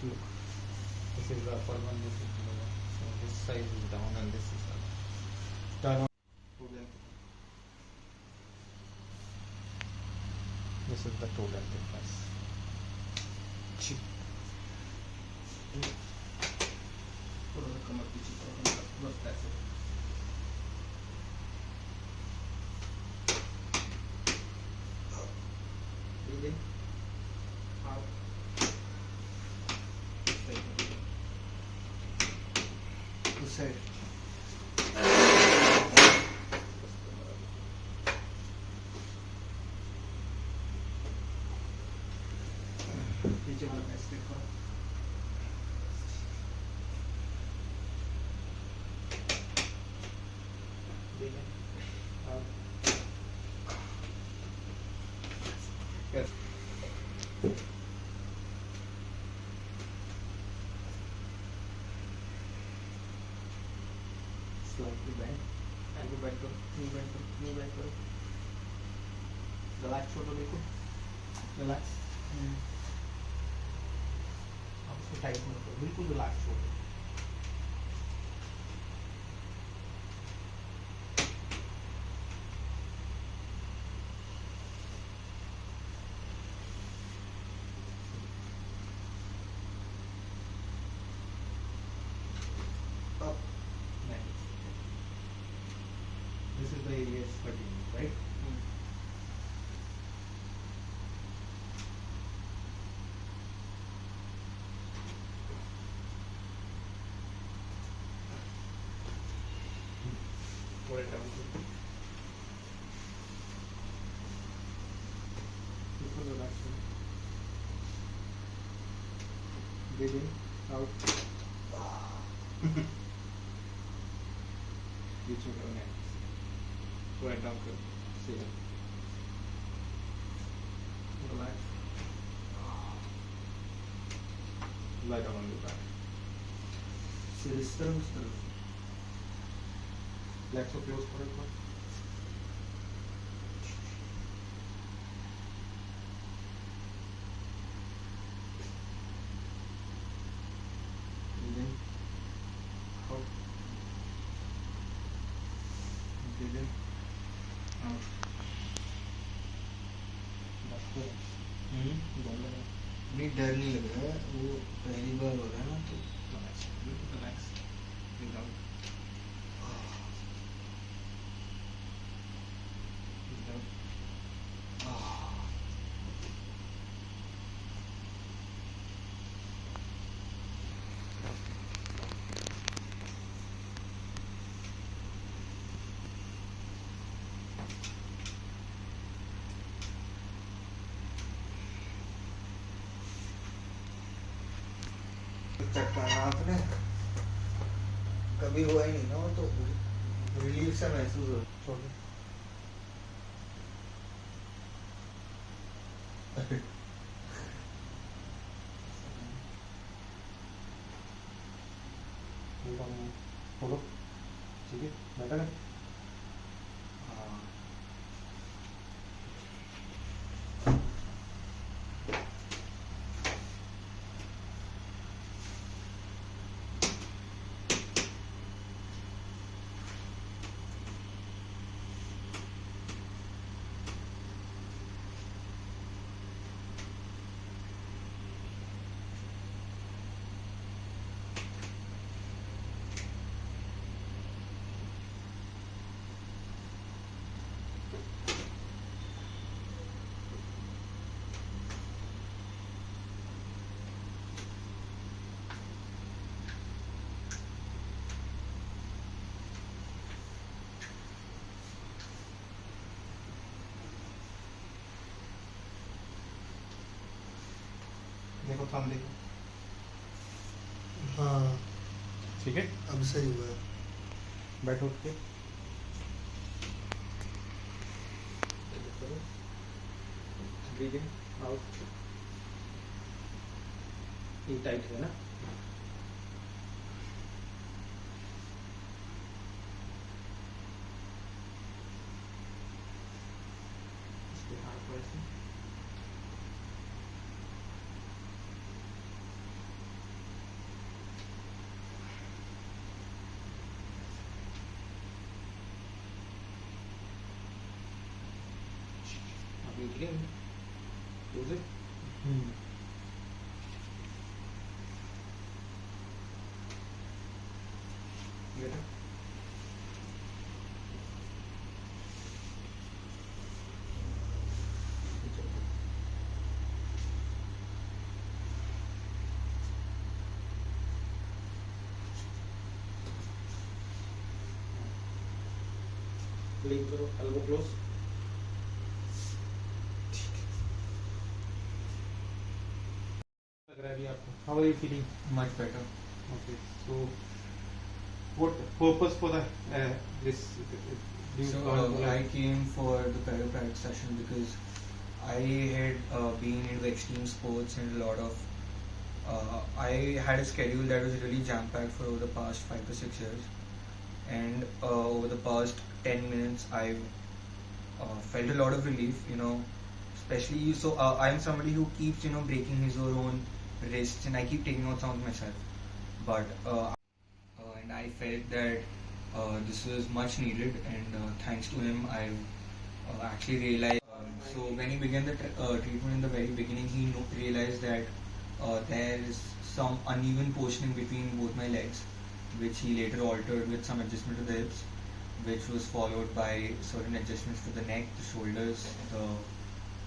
Look, this is the upper one, this is the lower. So this side is down and this is up. Turn on. Toe length. This is the toe length thickness. थोड़ा कमर पीछे करो, बस that's it. Breathe in, out. This side. पीछे वाला पैस देखो. Breathe in, out. Yes. Slightly bend. Elbow bend करो, knee bend करो, knee bend करो. Relax छोड़ो देखो. Relax. आप उसको टाइट मत करो, बिल्कुल रिलैक्स छोड़ो. Up. Nice. This is the area is hurting, right? Pull it down. Super relaxing. Breathe in, out. Reach over your neck. Pull it down. See ya. Relax. Lie down on your back. फिर इस तरफ उस तरफ. Legs को close करो एक बार. Breathe in, out. Breathe in, out. बस करो. नहीं डर नहीं लग रहा है, वो पहली बार हो रहा है ना, तो Relax. Relax. Breathe out. Breathe out. चटकाना आपने कभी हुआ ही नहीं ना, वो तो रिलीफ सा महसूस हो. छोड़ दो. खोलो. ठीक है, बैठा है. हाँ. देखो थंब देखो. हाँ, ठीक है, अब सही हुआ है. बैठो उठ के. Breathe in, out. ये टाइट है ना. इसके हाथ पर ऐसे. weekly. Close it. Get it? Lean करो, elbow close. लग रहा है अभी आपको? How are you feeling? Much better. Okay, so what purpose for the this? Do you So call I came for the chiropractic session because I had been into extreme sports and a lot of I had a schedule that was really jam-packed for over the past 5 to 6 years, and over the past 10 minutes I've felt a lot of relief, you know, especially so I'm somebody who keeps, you know, breaking his or own wrists, and I keep taking out some of myself, but and I felt that this was much needed, and thanks to him I've actually realized so when he began the treatment in the very beginning, he realized that there is some uneven positioning between both my legs, which he later altered with some adjustment to the hips, which was followed by certain adjustments to the neck, the shoulders, the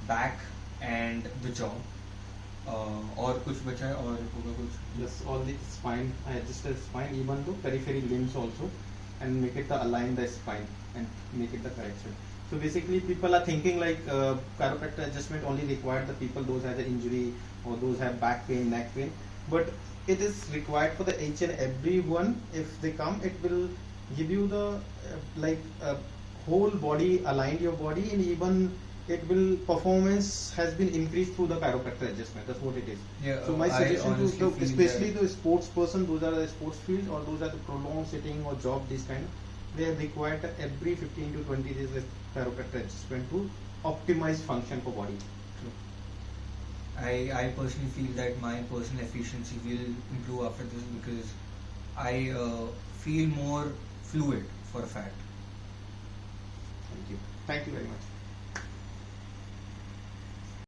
back and the jaw. और कुछ बचा है और होगा कुछ? Yes, all the spine. I adjusted spine, even the periphery limbs also, and make it align the spine and make it the correction. So basically, people are thinking like chiropractor adjustment only required the people those have the injury or those have back pain, neck pain, but it is required for the each and every one. If they come, it will give you the whole body, aligned your body, and even it will performance has been increased through the chiropractor adjustment. That's what it is. Yeah, So my I suggestion to honestly the, feel especially that- the sports person, those are the sports field or those are the prolonged sitting or job, this kind, they are required every 15 to 20 days a chiropractor adjustment to optimize function for body. I personally feel that my personal efficiency will improve after this because I feel more fluid for a fact. Thank you. Thank you very much.